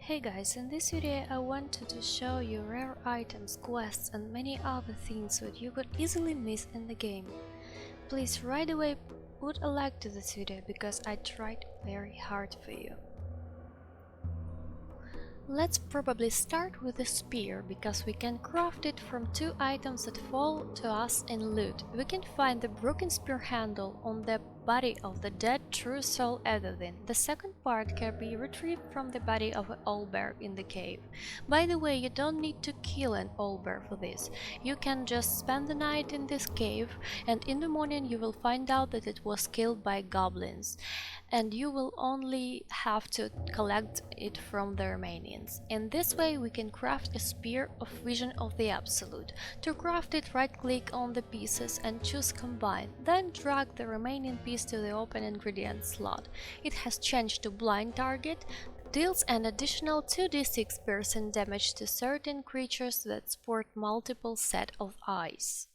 Hey guys, in this video I wanted to show you rare items, quests and many other things that you could easily miss in the game. Please right away put a like to this video because I tried very hard for you. Let's probably start with the spear because we can craft it from two items that fall to us in loot. We can find the broken spear handle on the body of the dead true soul Edwin. The second part can be retrieved from the body of an owlbear in the cave. By the way, you don't need to kill an owlbear for this. You can just spend the night in this cave and in the morning you will find out that it was killed by goblins. And you will only have to collect it from the remains. In this way we can craft a spear of vision of the absolute. To craft it, right click on the pieces and choose combine, then drag the remaining piece to the open ingredient slot. It has changed to blind target, deals an additional 2d6% damage to certain creatures that sport multiple set of eyes.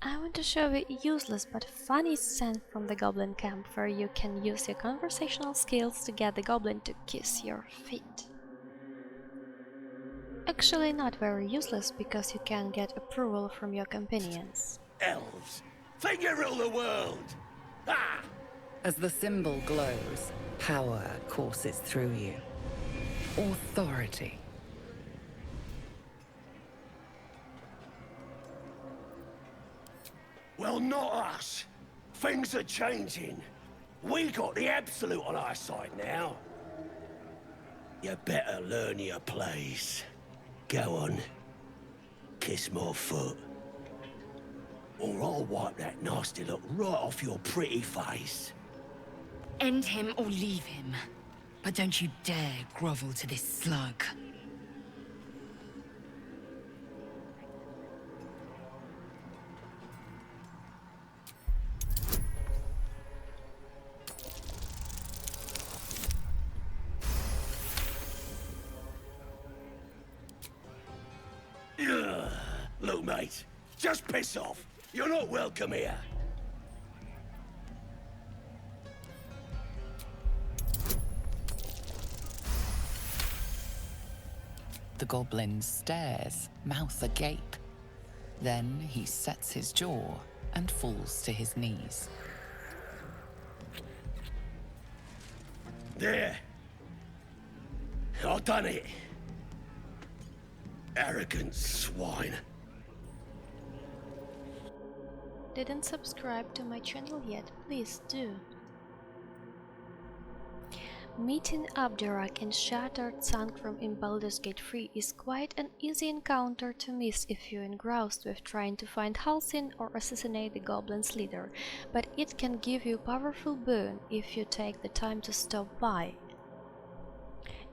I want to show you a useless but funny scent from the goblin camp where you can use your conversational skills to get the goblin to kiss your feet. Actually not very useless because you can get approval from your companions. Elves, think you rule the world! Ah! As the symbol glows, power courses through you. Authority. Well, not us. Things are changing. We got the absolute on our side now. You better learn your place. Go on. Kiss my foot. Or I'll wipe that nasty look right off your pretty face. End him or leave him. But don't you dare grovel to this slug. Ugh. Look, mate, just piss off. You're not welcome here. The goblin stares, mouth agape. Then he sets his jaw and falls to his knees. There. I've done it. Arrogant swine. Didn't subscribe to my channel yet? Please do. Meeting Abdurak in Shattered Sanctum in Baldur's Gate 3 is quite an easy encounter to miss if you're engrossed with trying to find Halcyon or assassinate the goblin's leader, but it can give you a powerful boon if you take the time to stop by.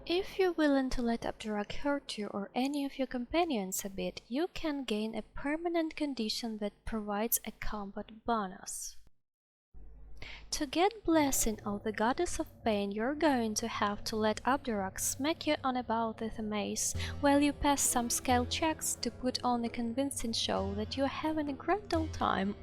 If you're willing to let Abdurak hurt you or any of your companions a bit, you can gain a permanent condition that provides a combat bonus. To get Blessing of the Goddess of Pain, you're going to have to let Abdurak smack you on about with a mace while you pass some skill checks to put on a convincing show that you're having a grand old time.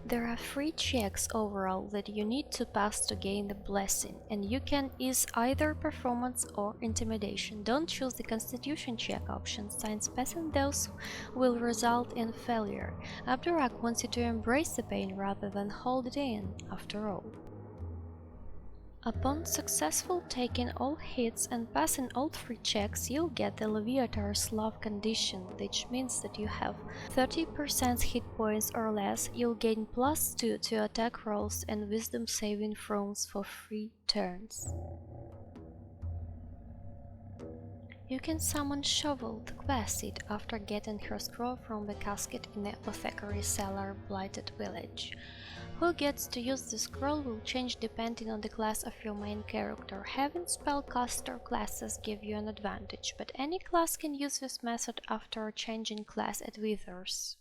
There are 3 checks overall that you need to pass to gain the blessing, and you can use either performance or intimidation. Don't choose the constitution check option, since passing those will result in failure. Abdurak wants you to embrace the pain rather than hold it in, after all. Upon successful taking all hits and passing all 3 checks, you'll get the Leviathar's Love condition, which means that you have 30% hit points or less. You'll gain +2 to attack rolls and wisdom saving throws for 3 turns. You can summon Shovel, the quest seed, after getting her scroll from the casket in the apothecary cellar Blighted Village. Who gets to use the scroll will change depending on the class of your main character. Having spellcaster classes give you an advantage, but any class can use this method after changing class at Withers.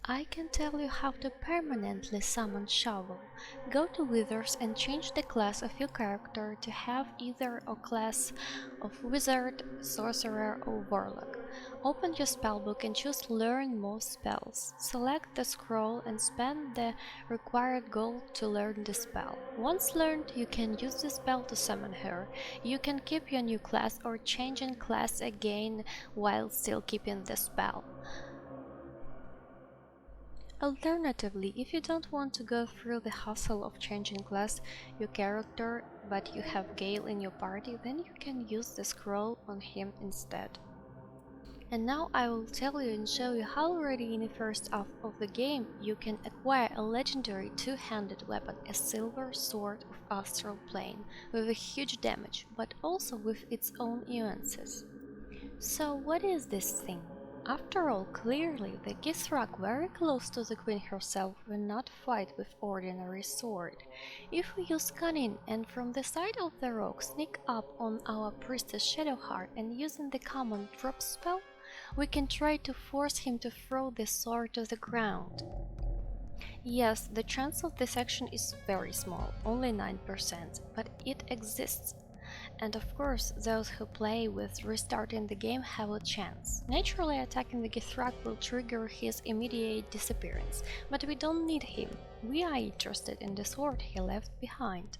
I can tell you how to permanently summon Shovel. Go to Withers and change the class of your character to have either a class of Wizard, Sorcerer or Warlock. Open your spellbook and choose Learn Most Spells. Select the scroll and spend the required gold to learn the spell. Once learned, you can use the spell to summon her. You can keep your new class or change in class again while still keeping the spell. Alternatively, if you don't want to go through the hassle of changing class your character but you have Gale in your party, then you can use the scroll on him instead. And now I will tell you and show you how already in the first half of the game you can acquire a legendary two-handed weapon, a silver sword of astral plane, with a huge damage, but also with its own nuances. So what is this thing? After all, clearly the Githrak very close to the queen herself will not fight with ordinary sword. If we use cunning and from the side of the rock sneak up on our priestess Shadowheart and using the common drop spell, we can try to force him to throw the sword to the ground. Yes, the chance of this action is very small, only 9%, but it exists. And of course, those who play with restarting the game have a chance. Naturally, attacking the Githrak will trigger his immediate disappearance, but we don't need him. We are interested in the sword he left behind.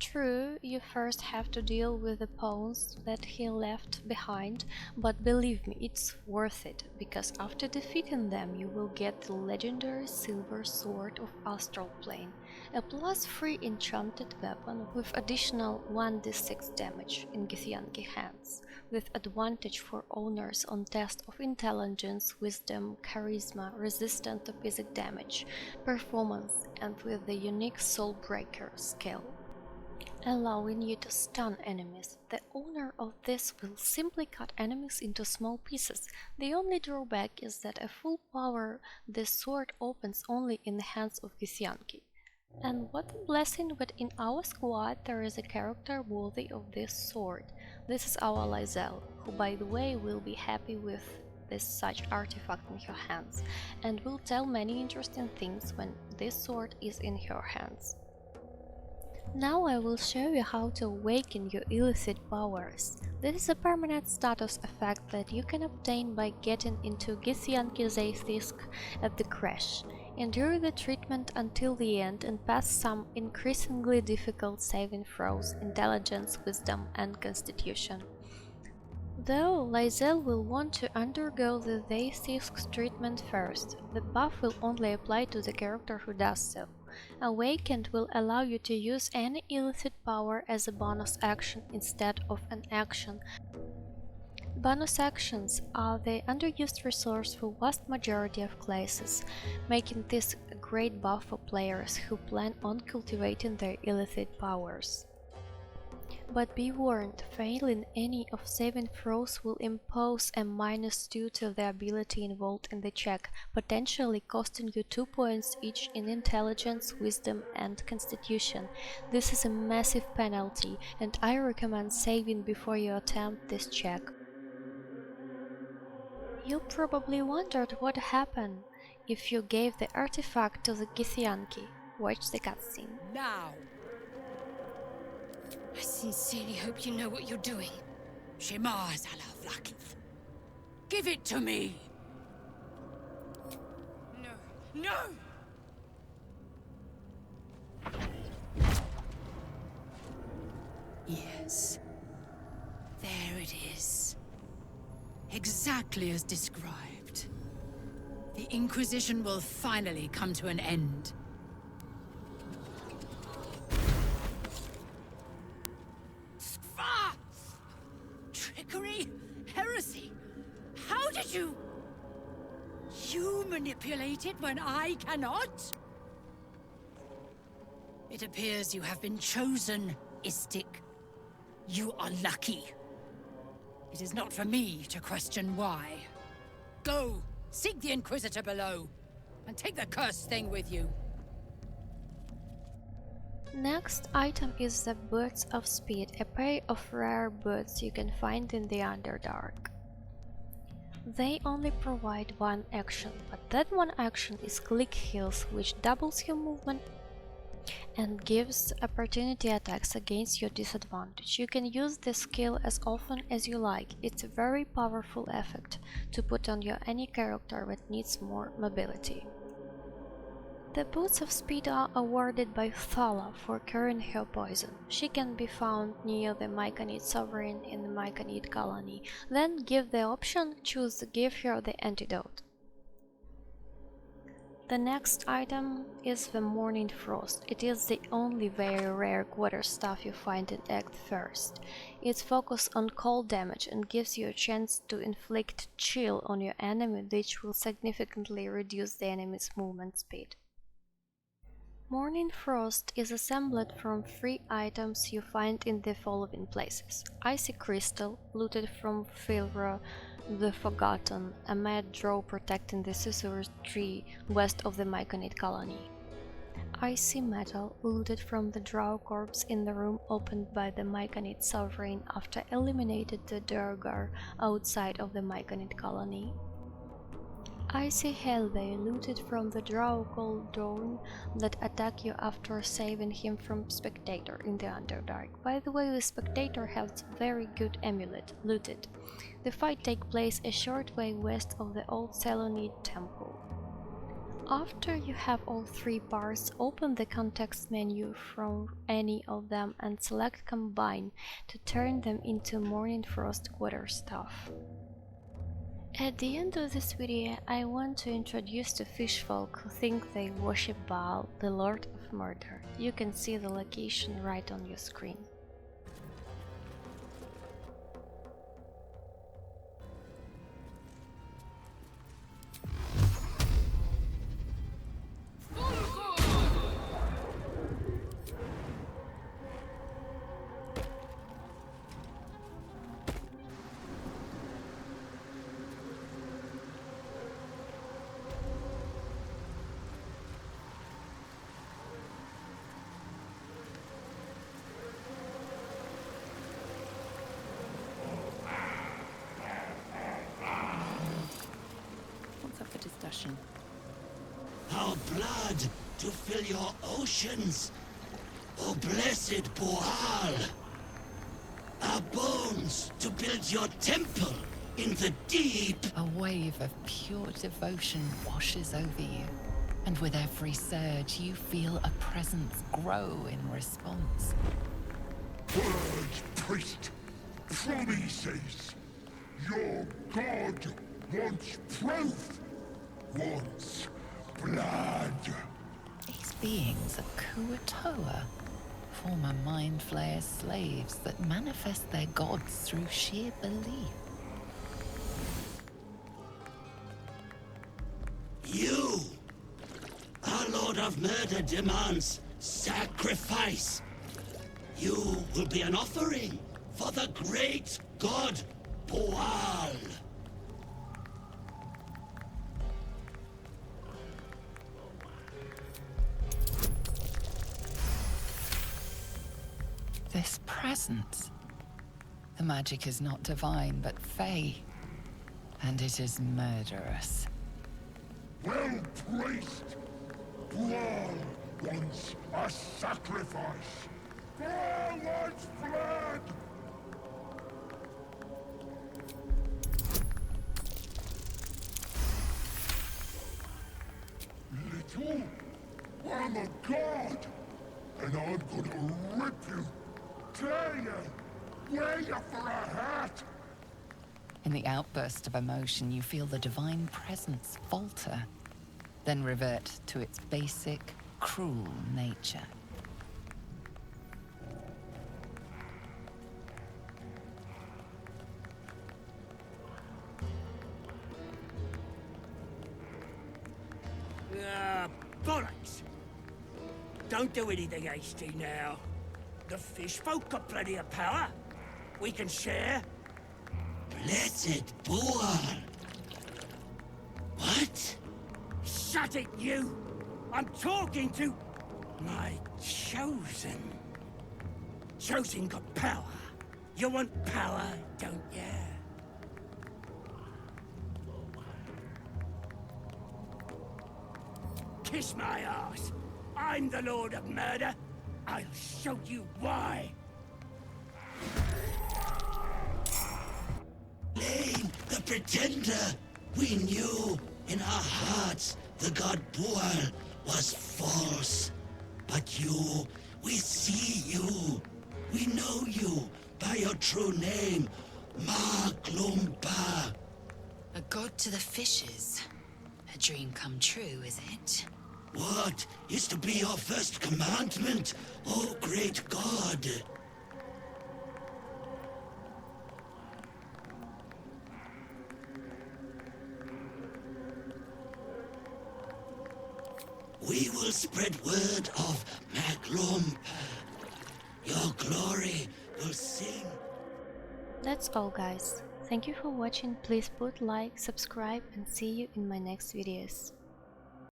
True, you first have to deal with the pawns that he left behind, but believe me, it's worth it, because after defeating them you will get the legendary Silver Sword of Astral Plane, a +3 enchanted weapon with additional 1d6 damage in Githyanki hands, with advantage for owners on test of intelligence, wisdom, charisma, resistant to physic damage, performance, and with the unique Soul Breaker skill, allowing you to stun enemies. The owner of this will simply cut enemies into small pieces. The only drawback is that a full power this sword opens only in the hands of Githyanki. And what a blessing that in our squad there is a character worthy of this sword. This is our Lysel, who by the way will be happy with this such artifact in her hands, and will tell many interesting things when this sword is in her hands. Now I will show you how to awaken your illicit powers. This is a permanent status effect that you can obtain by getting into Githyanki's Atheist at the crash. Endure the treatment until the end and pass some increasingly difficult saving throws, intelligence, wisdom, and constitution. Though Lysel will want to undergo the Atheist treatment first, the buff will only apply to the character who does so. Awakened will allow you to use any illicit power as a bonus action instead of an action. Bonus actions are the underused resource for vast majority of classes, making this a great buff for players who plan on cultivating their illicit powers. But be warned, failing any of saving throws will impose a -2 to the ability involved in the check, potentially costing you 2 points each in intelligence, wisdom, and constitution. This is a massive penalty, and I recommend saving before you attempt this check. You probably wondered what happened if you gave the artifact to the Githyanki. Watch the cutscene. Now! I sincerely hope you know what you're doing. Shema Zalavlakith. Give it to me! No. No! Yes. There it is. Exactly as described. The Inquisition will finally come to an end. Trickery? Heresy? How did you... You manipulate it when I cannot? It appears you have been chosen, Istik. You are lucky. It is not for me to question why. Go, seek the Inquisitor below, and take the cursed thing with you. Next item is the Boots of Speed, a pair of rare boots you can find in the Underdark. They only provide one action, but that one action is click heals, which doubles your movement and gives opportunity attacks against your disadvantage. You can use this skill as often as you like. It's a very powerful effect to put on your any character that needs more mobility. The Boots of Speed are awarded by Thala for curing her poison. She can be found near the Myconid Sovereign in the Myconid colony. Then give the option, choose give her the antidote. The next item is the Morning Frost. It is the only very rare quarterstaff you find in Act 1st. It's focused on cold damage and gives you a chance to inflict chill on your enemy, which will significantly reduce the enemy's movement speed. Morning Frost is assembled from 3 items you find in the following places: Icy Crystal, looted from Filra the Forgotten, a mad drow protecting the Susurrus tree west of the Myconid colony. Icy Metal, looted from the drow corpse in the room opened by the Myconid Sovereign after eliminated the Durgar outside of the Myconid colony. Icy Helve, looted from the drow called Dawn that attack you after saving him from Spectator in the Underdark. By the way, the Spectator has very good amulet, looted. The fight takes place a short way west of the old Selonid temple. After you have all 3 bars, open the context menu from any of them and select Combine to turn them into Morning Frost quarterstaff. At the end of this video, I want to introduce the fishfolk who think they worship Baal, the Lord of Murder. You can see the location right on your screen. Discussion. Our blood to fill your oceans, O blessed Boal. Our bones to build your temple in the deep. A wave of pure devotion washes over you, and with every surge you feel a presence grow in response. Word, priest, promises. Your god wants proof. Wants blood. These beings are Kuatoa, former Mind Flayer's slaves that manifest their gods through sheer belief. You, our Lord of Murder, demands sacrifice. You will be an offering for the great god Boal. This presence. The magic is not divine, but fey. And it is murderous. Well, priest. Boal wants a sacrifice. Boal wants blood. Little, I'm a god, and I'm gonna rip you. Tear you! Wear you for a hat! In the outburst of emotion, you feel the divine presence falter, then revert to its basic, cruel nature. Bollocks! Don't do anything hasty now. The fish folk got plenty of power. We can share. Blessed Boal. What? Shut it, you! I'm talking to my chosen. Chosen got power. You want power, don't ya? Kiss my ass. I'm the Lord of Murder. I'll show you why. Lane, the Pretender. We knew in our hearts the god Boal was false. But you, we see you. We know you by your true name, Maglumba. A god to the fishes. A dream come true, is it? What is to be your first commandment, O great god? We will spread word of Maglumba. Your glory will sing. That's all, guys. Thank you for watching. Please put like, subscribe, and see you in my next videos.